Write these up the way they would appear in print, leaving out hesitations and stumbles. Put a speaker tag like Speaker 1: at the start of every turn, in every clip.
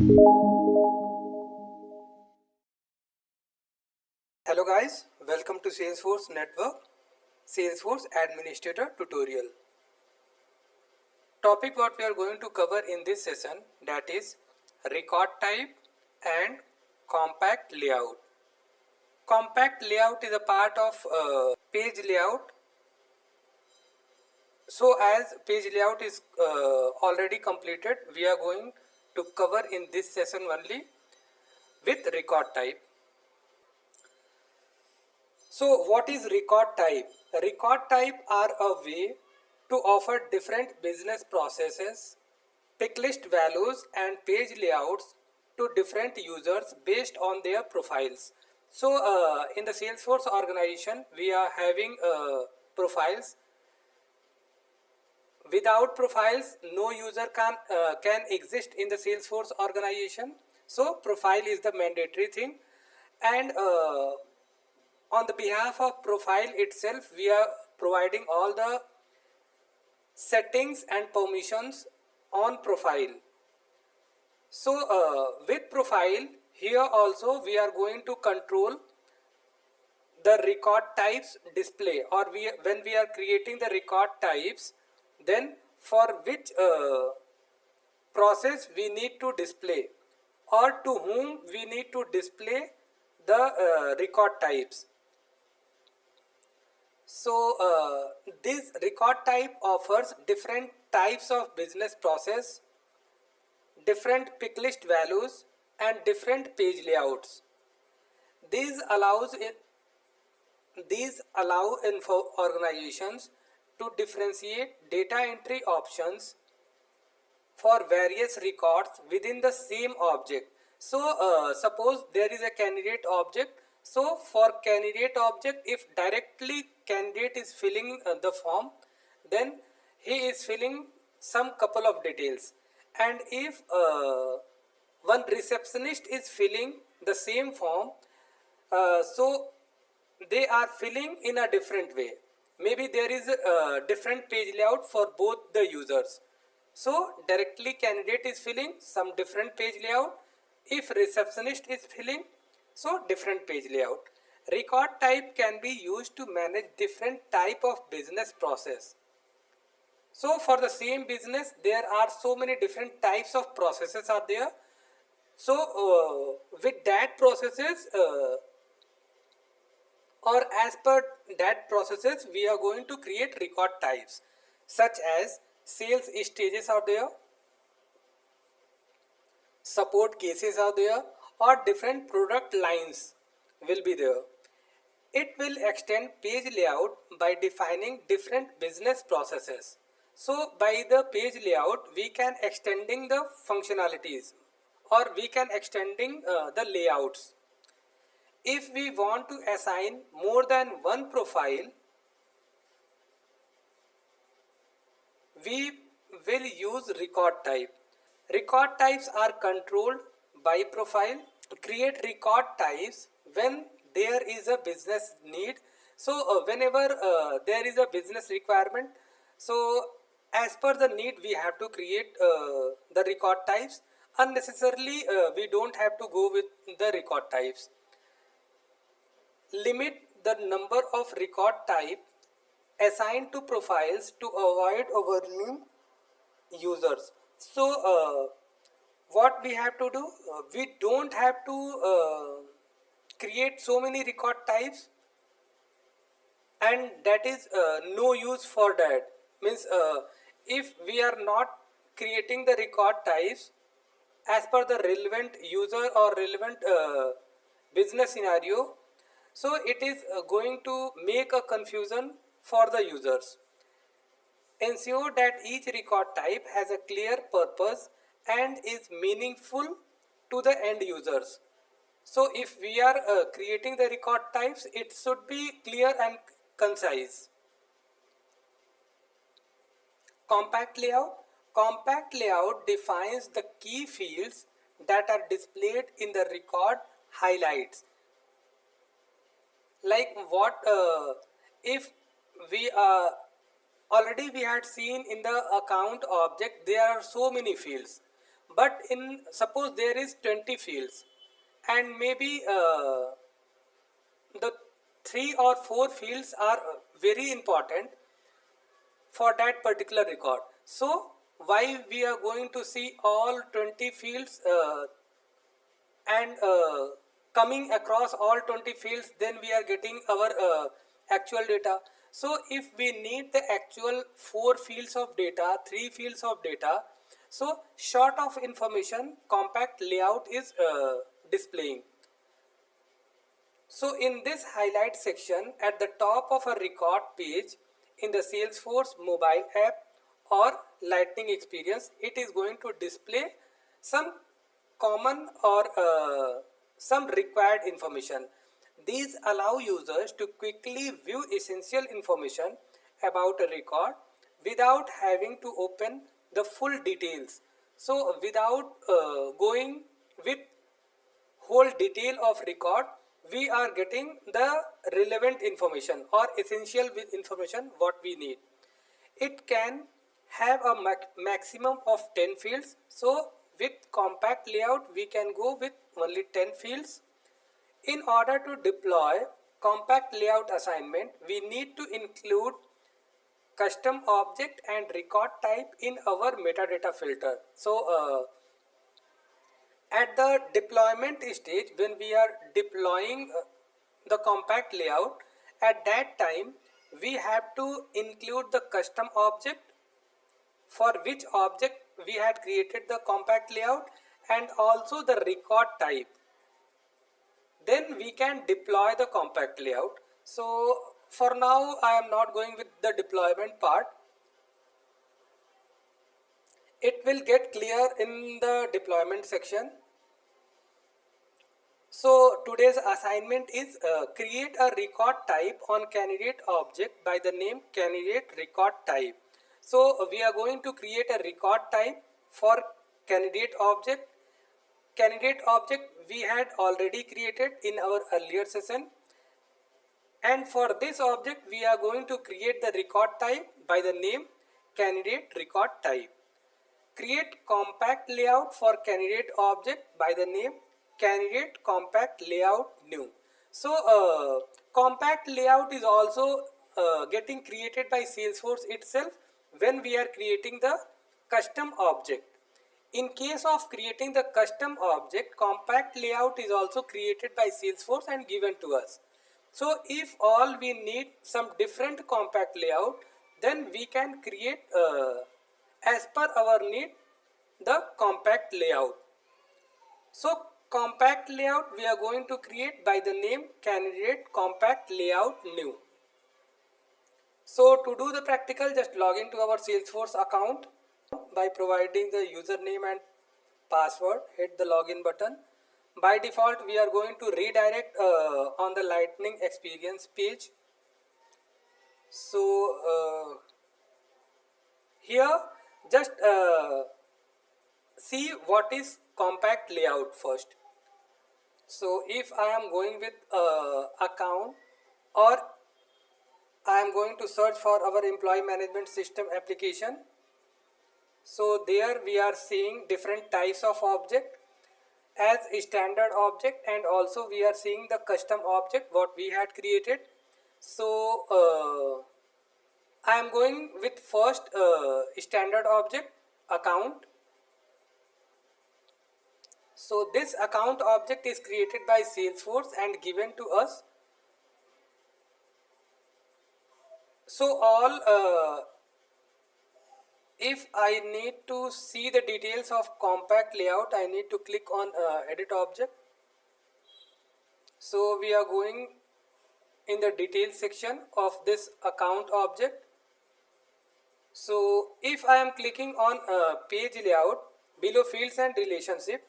Speaker 1: Hello guys, welcome to Salesforce Network Salesforce Administrator tutorial. Topic what we are going to cover in this session, that is record type and compact layout. Compact layout is a part of page layout. So as page layout is already completed, we are going to cover in this session only with record type. So what is record type? Record type are a way to offer different business processes, pick list values and page layouts to different users based on their profiles. So in the Salesforce organization, we are having profiles. Without profiles, no user can exist in the Salesforce organization. So profile is the mandatory thing, and on the behalf of profile itself, we are providing all the settings and permissions on profile. So with profile, here also we are going to control the record types display, or when we are creating the record types, then for which process we need to display, or to whom we need to display the record types. So this record type offers different types of business process, different pick list values and different page layouts. These allow info organizations to differentiate data entry options for various records within the same object. So suppose there is a candidate object. So for candidate object, if directly candidate is filling the form, then he is filling some couple of details. And if one receptionist is filling the same form, so they are filling in a different way. Maybe there is a different page layout for both the users. So directly candidate is filling some different page layout. If receptionist is filling, so different page layout. Record type can be used to manage different type of business process. So for the same business, there are so many different types of processes are there. So with that processes, or as per that processes, we are going to create record types such as sales stages are there, support cases are there, or different product lines will be there. It will extend page layout by defining different business processes. So by the page layout, we can extending the functionalities, or we can extending the layouts. If we want to assign more than one profile, we will use record type. Record types are controlled by profile. To create record types when there is a business need. So whenever there is a business requirement, so as per the need we have to create the record types. Unnecessarily we don't have to go with the record types. Limit the number of record type assigned to profiles to avoid overwhelming users. So what we have to do, we don't have to create so many record types, and that is no use for that. Means if we are not creating the record types as per the relevant user or relevant business scenario, so it is going to make a confusion for the users. Ensure that each record type has a clear purpose and is meaningful to the end users. So if we are creating the record types, it should be clear and concise. Compact layout. Compact layout defines the key fields that are displayed in the record highlights. Like what if we already we had seen in the account object, there are so many fields. but in suppose there is 20 fields, and maybe the 3 or 4 fields are very important for that particular record. So why we are going to see all 20 fields and coming across all 20 fields, then we are getting our actual data. So if we need the actual 4 fields of data, 3 fields of data, so short of information compact layout is displaying. So in this highlight section at the top of a record page in the Salesforce mobile app or Lightning experience, it is going to display some common or some required information. These allow users to quickly view essential information about a record without having to open the full details. So without going with whole detail of record, we are getting the relevant information or essential information what we need. It can have a maximum of 10 fields. So with compact layout we can go with only 10 fields. In order to deploy compact layout assignment, we need to include custom object and record type in our metadata filter. So at the deployment stage, when we are deploying the compact layout, at that time we have to include the custom object for which object we had created the compact layout, and also the record type. Then we can deploy the compact layout. So for now I am not going with the deployment part. It will get clear in the deployment section. So today's assignment is create a record type on candidate object by the name candidate record type. So we are going to create a record type for candidate object. Candidate object we had already created in our earlier session, and for this object we are going to create the record type by the name candidate record type. Create compact layout for candidate object by the name candidate compact layout new. So compact layout is also getting created by Salesforce itself when we are creating the custom object. In case of creating the custom object, compact layout is also created by Salesforce and given to us. So if all we need some different compact layout, then we can create as per our need the compact layout. So compact layout we are going to create by the name candidate compact layout new. So to do the practical, just log into our Salesforce account by providing the username and password. Hit the login button. By default we are going to redirect on the Lightning experience page. So here just see what is compact layout first. So if I am going with account, or I am going to search for our employee management system application. So there we are seeing different types of object as a standard object, and also we are seeing the custom object what we had created. So I am going with first standard object account. So this account object is created by Salesforce and given to us. So all if I need to see the details of compact layout, I need to click on edit object. So we are going in the details section of this account object. So if I am clicking on page layout, below fields and relationship,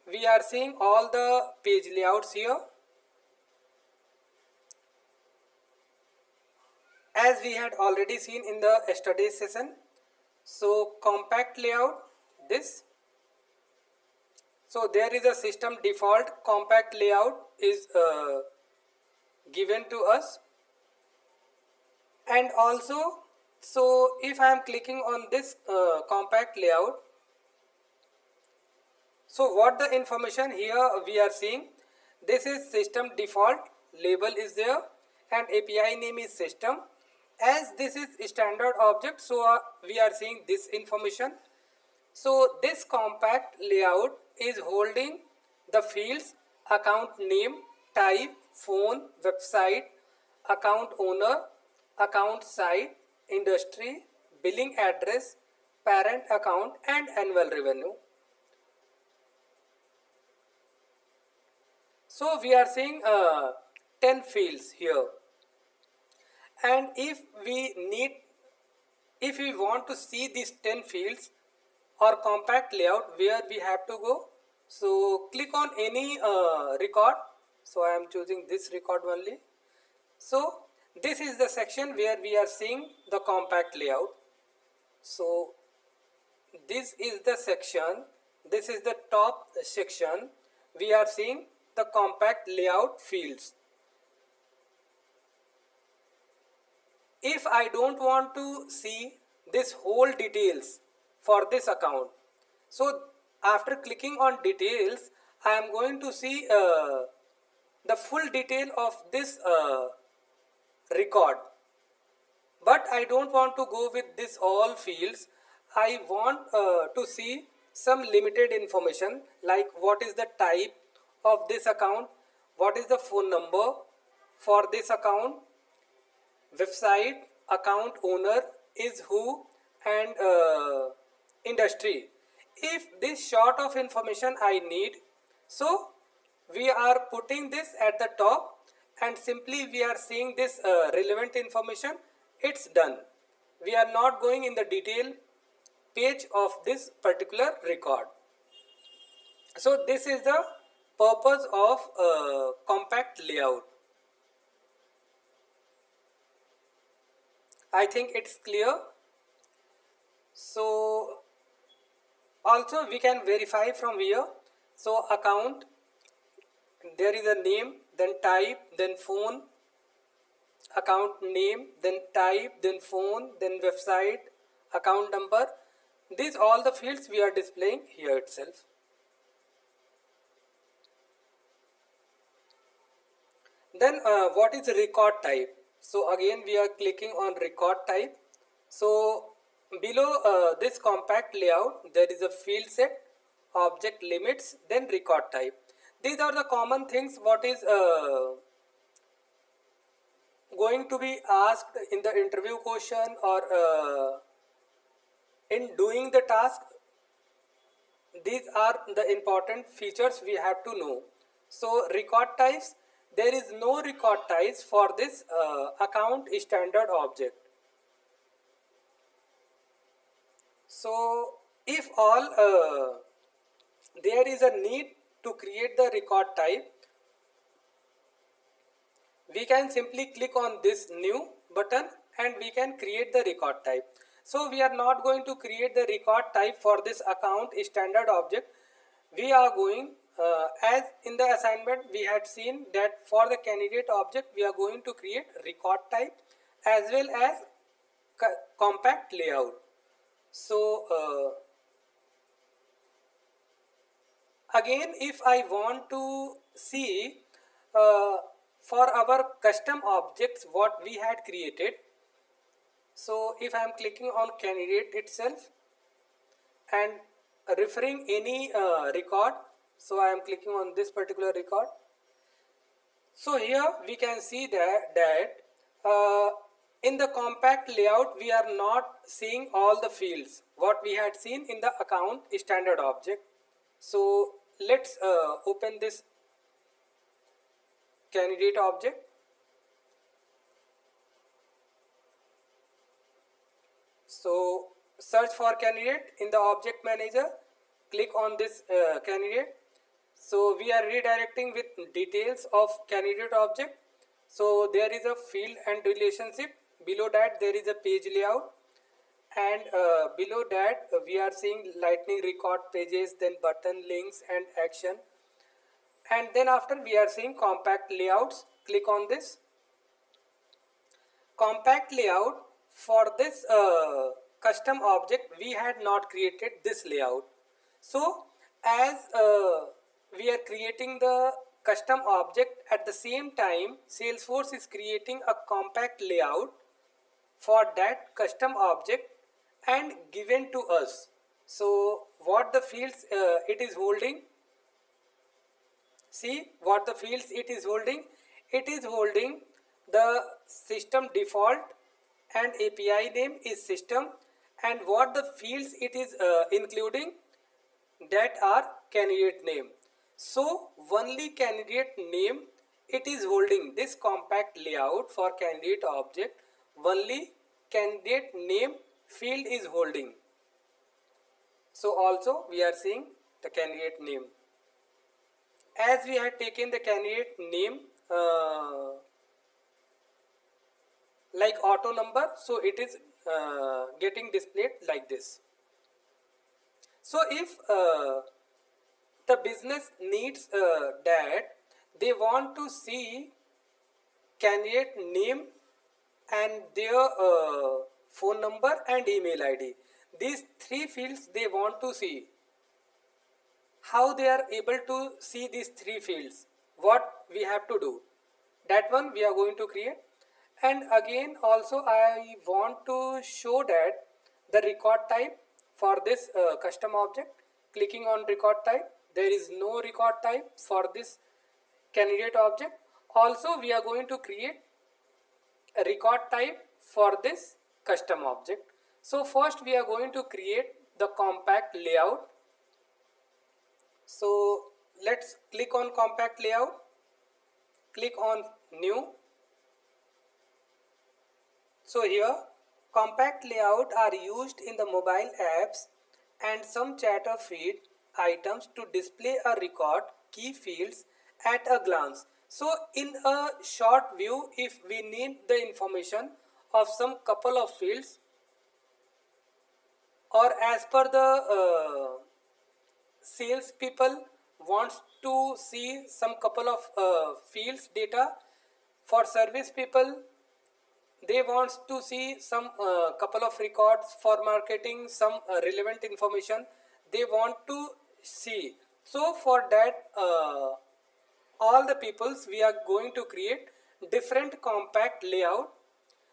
Speaker 1: we are seeing all the page layouts here. As we had already seen in the yesterday's session. So compact layout, this. So there is a system default compact layout is given to us. And also, so if I am clicking on this compact layout, So what the information here we are seeing, this is system default, label is there and API name is system. As this is standard object, so we are seeing this information. So this compact layout is holding the fields account name, type, phone, website, account owner, account site, industry, billing address, parent account and annual revenue. So we are seeing 10 fields here, and if we want to see these 10 fields or compact layout, where we have to go? So click on any record. So I am choosing this record only. So this is the section where we are seeing the compact layout. So this is the section, this is the top section. We are seeing the compact layout fields. If I don't want to see this whole details for this account, so after clicking on details, I am going to see the full detail of this record. But I don't want to go with this all fields. I want to see some limited information, like what is the type of this account, what is the phone number for this account, website, account owner is who, and industry. If this sort of information I need, so we are putting this at the top and simply we are seeing this relevant information. It's done. We are not going in the detail page of this particular record. So this is the purpose of compact layout. I think it's clear. So also we can verify from here. So account, there is a name, then type, then phone, account name, then type, then phone, then website, account number. These all the fields we are displaying here itself. Then what is record type? So again we are clicking on record type. So below this compact layout there is a field set, object limits, then record type. These are the common things what is going to be asked in the interview question or in doing the task. These are the important features we have to know. So record types, there is no record types for this account standard object. So if all there is a need to create the record type, we can simply click on this new button and we can create the record type. So we are not going to create the record type for this account standard object. We are going as in the assignment we had seen that for the candidate object we are going to create record type as well as compact layout. So again if I want to see for our custom objects what we had created, so if I am clicking on candidate itself and referring any record, so I am clicking on this particular record. So here we can see that in the compact layout we are not seeing all the fields what we had seen in the account standard object. So let's open this candidate object. So search for candidate in the object manager, click on this candidate. So we are redirecting with details of candidate object. So there is a field and relationship, below that there is a page layout, and below that we are seeing lightning record pages, then button, links and action, and then after we are seeing compact layouts. Click on this compact layout. For this custom object we had not created this layout, so As we are creating the custom object, at the same time Salesforce is creating a compact layout for that custom object and given to us. So what the fields it is holding, see what the fields it is holding. It is holding the system default and API name is system, and what the fields it is including, that are candidate name. So only candidate name it is holding this compact layout for candidate object, only candidate name field is holding. So also we are seeing the candidate name. As we had taken the candidate name like auto number, so it is getting displayed like this. So if the business needs that they want to see candidate name and their phone number and email ID, these three fields they want to see. How they are able to see these three fields, what we have to do, that one we are going to create. And again also I want to show that the record type for this custom object. Clicking on record type, there is no record type for this candidate object. Also we are going to create a record type for this custom object. So first we are going to create the compact layout. So let's click on compact layout, click on new. So here compact layout are used in the mobile apps and some chatter feed items to display a record key fields at a glance. So in a short view, if we need the information of some couple of fields, or as per the sales people wants to see some couple of fields data, for service people they wants to see some couple of records, for marketing some relevant information they want to see. So for that all the peoples we are going to create different compact layout.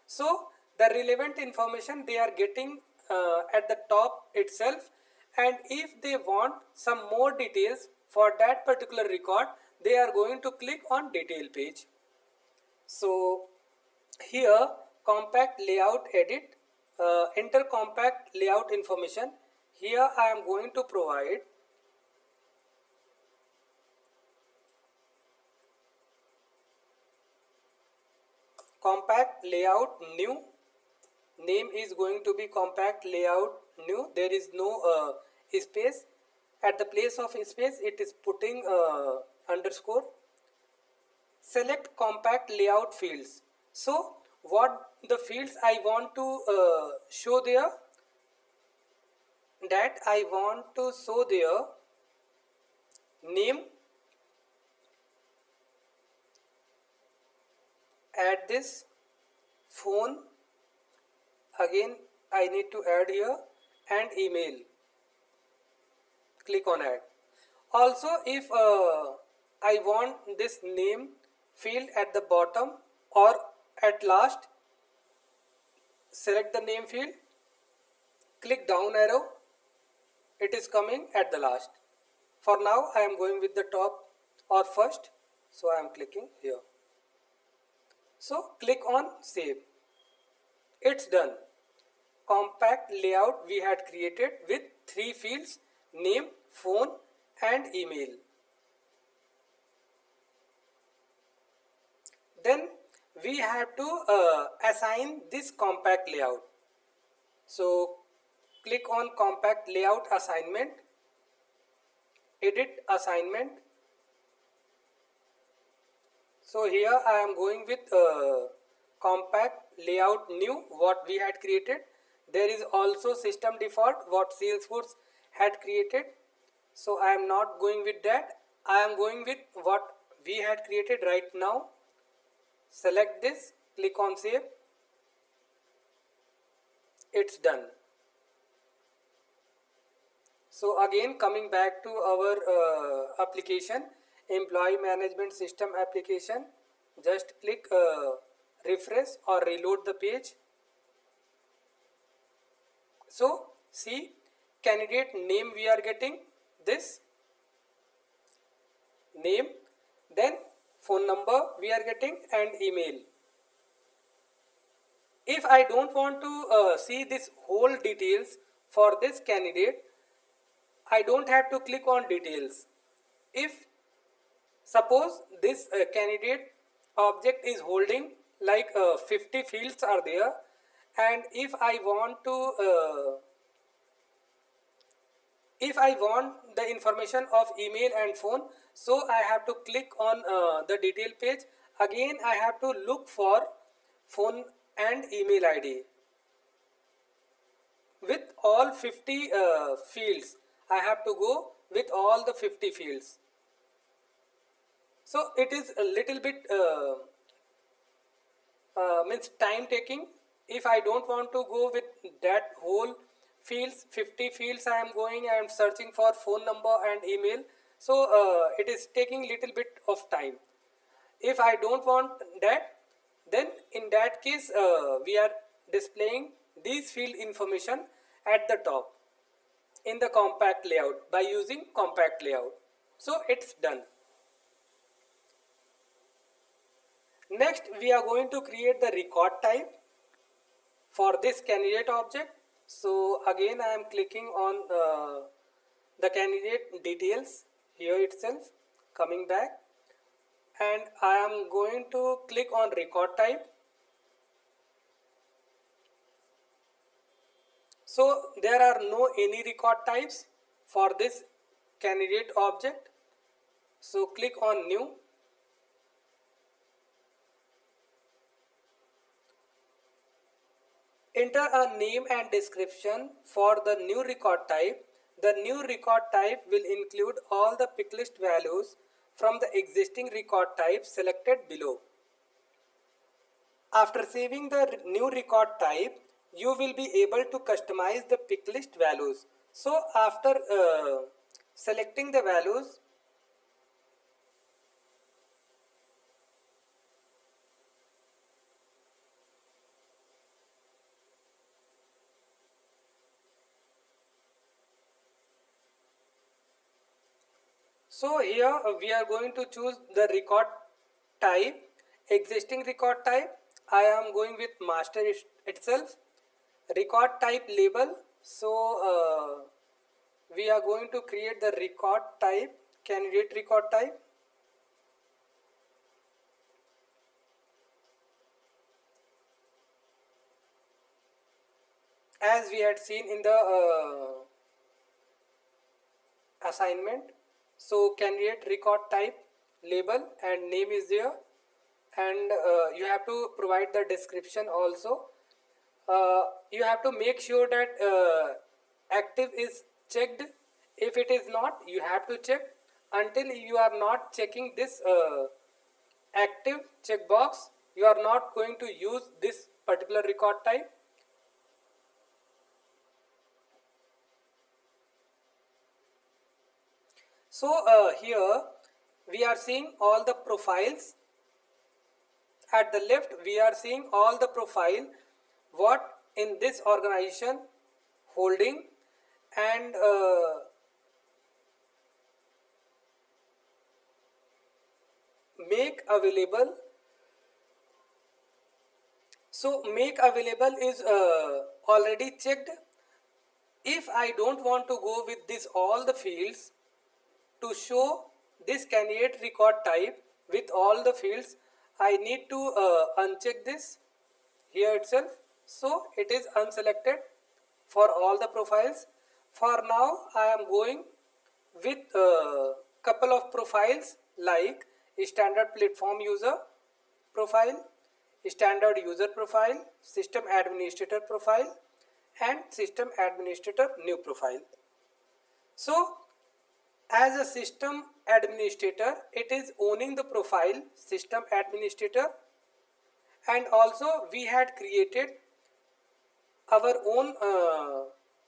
Speaker 1: So the relevant information they are getting at the top itself, and if they want some more details for that particular record, they are going to click on detail page. So here compact layout edit, enter compact layout information. Here I am going to provide compact layout new. Name is going to be compact layout new. There is no space. At the place of space it is putting underscore. Select compact layout fields. So what the fields I want to show there, that I want to show there name, add this phone, again I need to add here, and email. Click on add. Also if I want this name field at the bottom or at last, select the name field, click down arrow, it is coming at the last. For now I am going with the top or first, so I am clicking here. So click on save. It's done. Compact layout we had created with three fields: name, phone and email. Then we have to assign this compact layout. So click on compact layout assignment, edit assignment. So here I am going with compact layout new what we had created. There is also system default what Salesforce had created. So I am not going with that. I am going with what we had created right now. Select this, click on save. It's done. So again, coming back to our application, employee management system application, just click refresh or reload the page. So see, candidate name we are getting this name, then phone number we are getting and email. If I don't want to see this whole details for this candidate, I don't have to click on details. If suppose this candidate object is holding like 50 fields are there, and if I want the information of email and phone, so I have to click on the detail page. Again I have to look for phone and email ID with all 50 fields. I have to go with all the 50 fields. So it is a little bit means time taking. If I don't want to go with that whole fields, 50 fields I am searching for phone number and email. So it is taking little bit of time. If I don't want that, then in that case we are displaying these field information at the top in the compact layout by using compact layout. So it's done. Next we are going to create the record type for this candidate object. So again I am clicking on the candidate details here itself, coming back, and I am going to click on record type. So there are no any record types for this candidate object. So click on new. Enter a name and description for the new record type. The new record type will include all the pick list values from the existing record type selected below. After saving the new record type, you will be able to customize the pick list values. So after selecting the values, so here we are going to choose the record type, existing record type. I am going with master itself. Record type label. So we are going to create the record type, candidate record type. As we had seen in the assignment. So candidate record type label and name is there, and you have to provide the description also. You have to make sure that active is checked. If it is not, you have to check. Until you are not checking this active checkbox, you are not going to use this particular record type. So here we are seeing all the profiles. At the left we are seeing all the profile what in this organization holding, and make available. So make available is already checked. If I don't want to go with this all the fields, to show this candidate record type with all the fields, I need to uncheck this here itself. So it is unselected for all the profiles. For now I am going with couple of profiles like standard platform user profile, standard user profile, system administrator profile, and system administrator new profile. So as a system administrator, it is owning the profile system administrator, and also we had created our own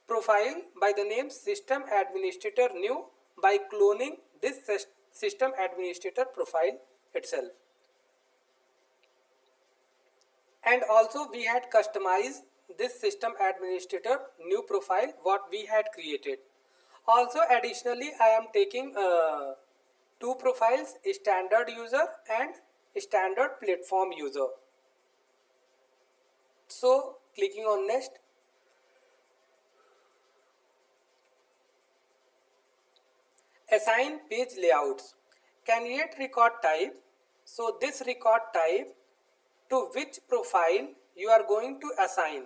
Speaker 1: profile by the name system administrator new by cloning this system administrator profile itself. And also we had customized this system administrator new profile what we had created. Also additionally I am taking two profiles, standard user and standard platform user. So clicking on next. Assign page layouts. Candidate record type. So this record type to which profile you are going to assign.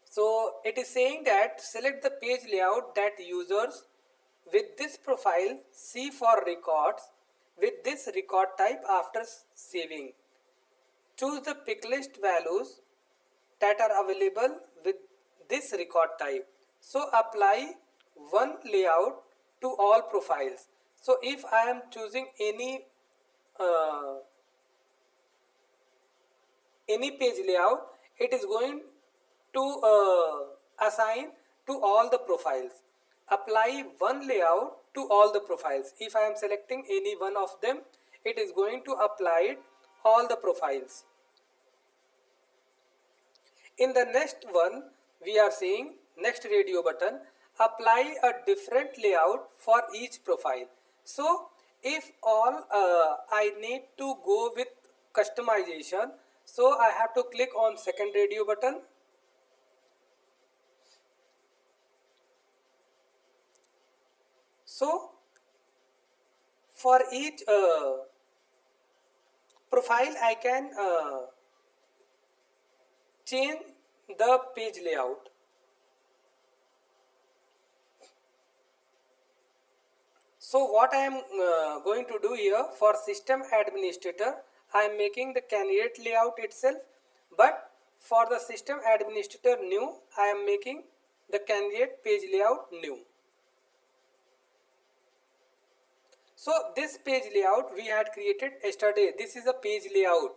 Speaker 1: So it is saying that select the page layout that users with this profile see for records with this record type after saving. Choose the pick list values that are available with this record type. So apply one layout to all profiles. So if I am choosing any page layout, it is going to assign to all the profiles. Apply one layout to all the profiles. If I am selecting any one of them, it is going to apply it all the profiles. In the next one, we are seeing next radio button, apply a different layout for each profile. So if all I need to go with customization, so I have to click on second radio button. So for each profile I can change the page layout. So what I am going to do here for system administrator, I am making the candidate layout itself, but for the system administrator new, I am making the candidate page layout new. So this page layout we had created yesterday. This is a page layout.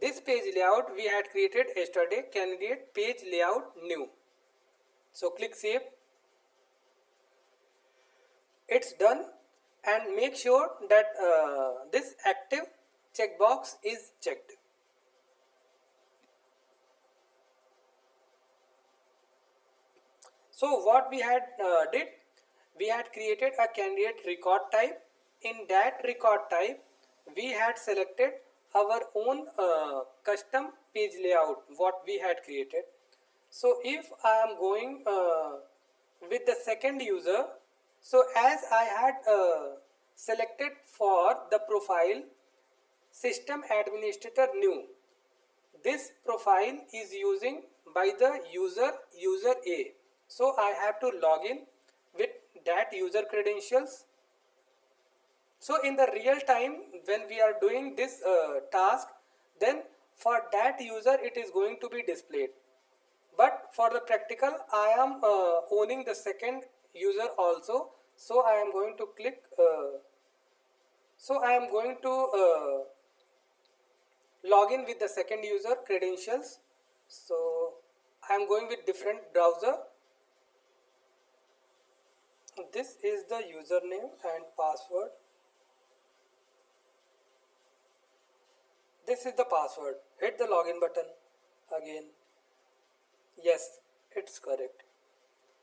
Speaker 1: This page layout we had created yesterday, candidate page layout new. So click save. It's done, and make sure that this active checkbox is checked. So what we had did, we had created a candidate record type. In that record type, we had selected our own custom page layout what we had created. So if I am going with the second user, so as I had selected for the profile system administrator new, this profile is using by the user A. So I have to log in with that user credentials. So in the real time when we are doing this task, then for that user it is going to be displayed. But for the practical I am owning the second user also. So I am going to click, so I am going to log in with the second user credentials. So I am going with different browser. This is the username and password. This is the password. Hit the login button again. Yes, it's correct.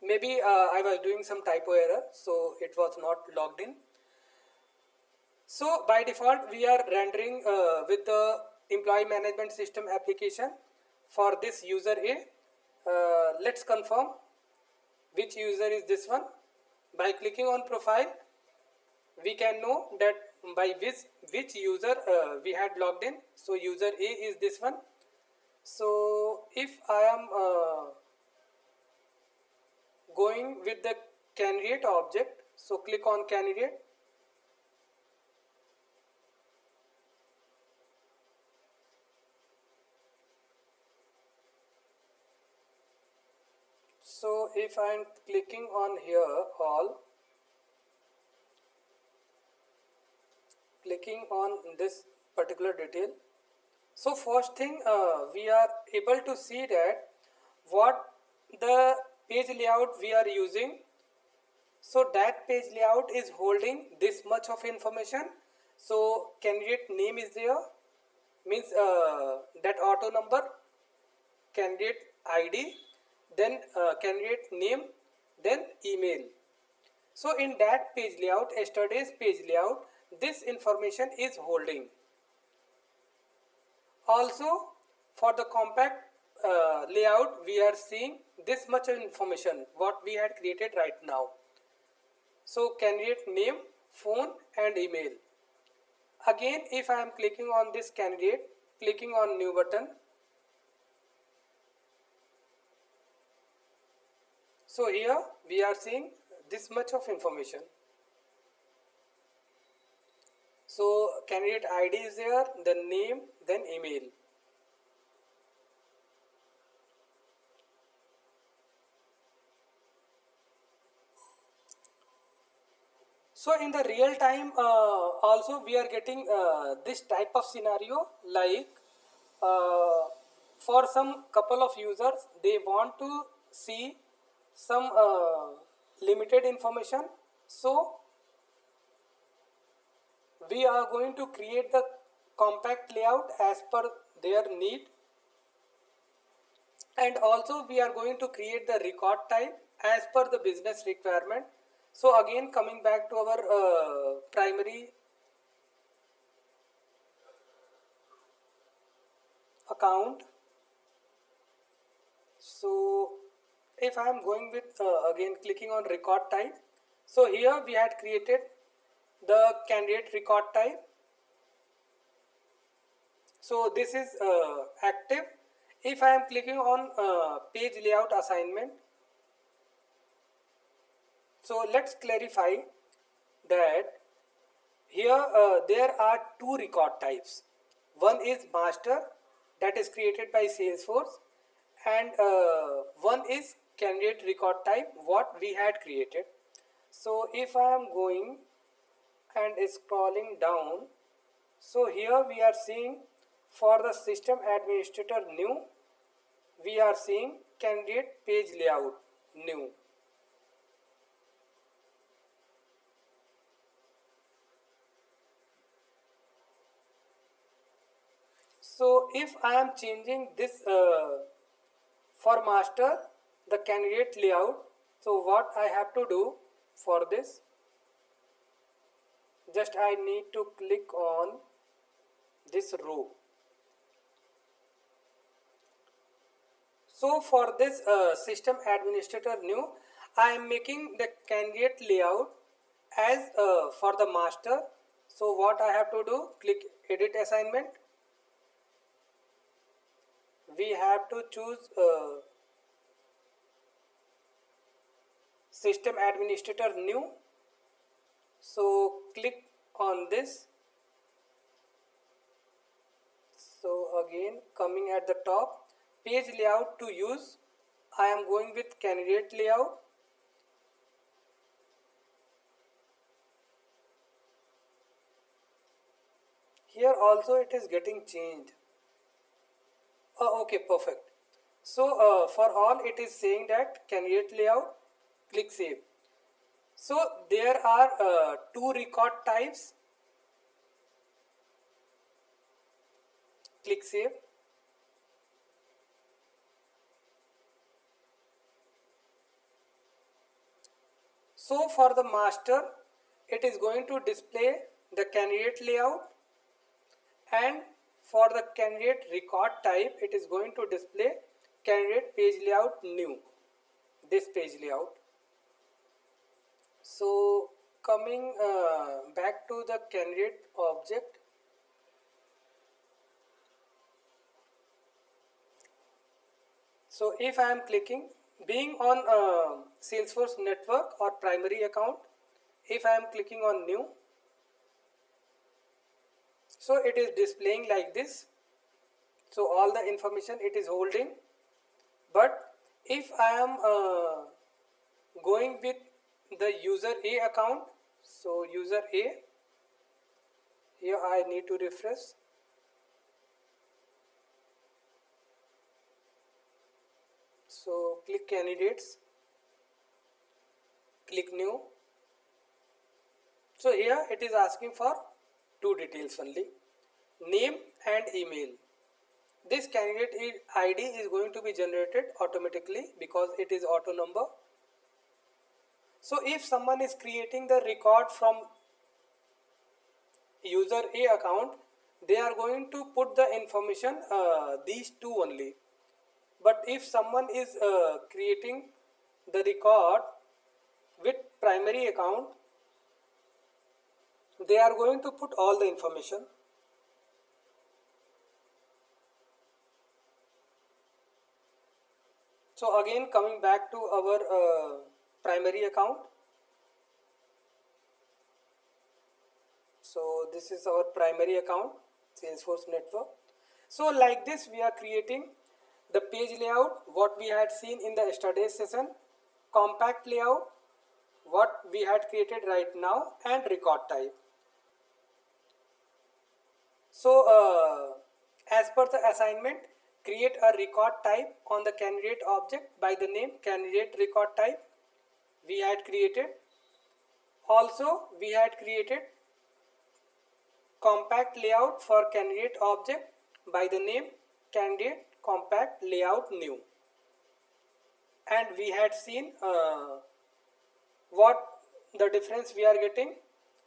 Speaker 1: Maybe I was doing some typo error, so it was not logged in. So by default we are rendering with the employee management system application for this user A. Let's confirm which user is this one. By clicking on profile, we can know that by which user we had logged in. So user A is this one. So if I am going with the candidate object, so click on candidate. So if I am clicking on here all, clicking on this particular detail, So first thing, we are able to see that what the page layout we are using. So that page layout is holding this much of information. So candidate name is there, means that auto number, candidate ID, then candidate name, then email. So in that page layout, yesterday's page layout, this information is holding. Also for the compact layout, we are seeing this much of information what we had created right now. So candidate name, phone and email. Again, if I am clicking on this candidate, clicking on new button, so here we are seeing this much of information. So candidate ID is there, then name, then email. So in the real time, also we are getting this type of scenario, like for some couple of users, they want to see some limited information. So we are going to create the compact layout as per their need, and also we are going to create the record type as per the business requirement. So again, coming back to our primary account, so if I am going with again clicking on record type, so here we had created the candidate record type. So this is active. If I am clicking on page layout assignment, so let's clarify that here there are two record types. One is master, that is created by Salesforce, and one is candidate record type what we had created. So if I am going and scrolling down, so here we are seeing for the system administrator new, we are seeing candidate page layout new. So if I am changing this for master, the candidate layout, so what I have to do for this, just I need to click on this row. So for this system administrator new, I am making the candidate layout as for the master. So what I have to do, click edit assignment. We have to choose system administrator new. So click on this. So again, coming at the top, page layout to use, I am going with candidate layout. Here also it is getting changed. Oh, okay, perfect. So for all it is saying that candidate layout, click save. So there are two record types. Click save. So for the master, it is going to display the candidate layout, and for the candidate record type, it is going to display candidate page layout new, this page layout. So coming back to the candidate object, so if I am clicking, being on Salesforce network or primary account, if I am clicking on new, so it is displaying like this. So all the information it is holding. But if I am going with the user A account, so user A, here I need to refresh. So click candidates, click new. So here it is asking for two details only, name and email. This candidate ID is going to be generated automatically because it is auto number. So if someone is creating the record from user A account, they are going to put the information these two only. But if someone is creating the record with primary account, they are going to put all the information. So again, coming back to our primary account. So this is our primary account, Salesforce Network. So like this we are creating the page layout, what we had seen in the yesterday's session, compact layout, what we had created right now, and record type. So as per the assignment, create a record type on the candidate object by the name candidate record type we had created. Also we had created compact layout for candidate object by the name candidate compact layout new, and we had seen what the difference we are getting.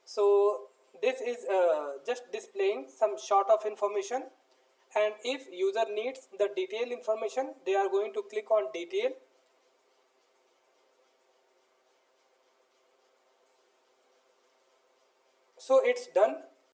Speaker 1: So this is just displaying some sort of information, and if user needs the detailed information, they are going to click on detail. So it's done.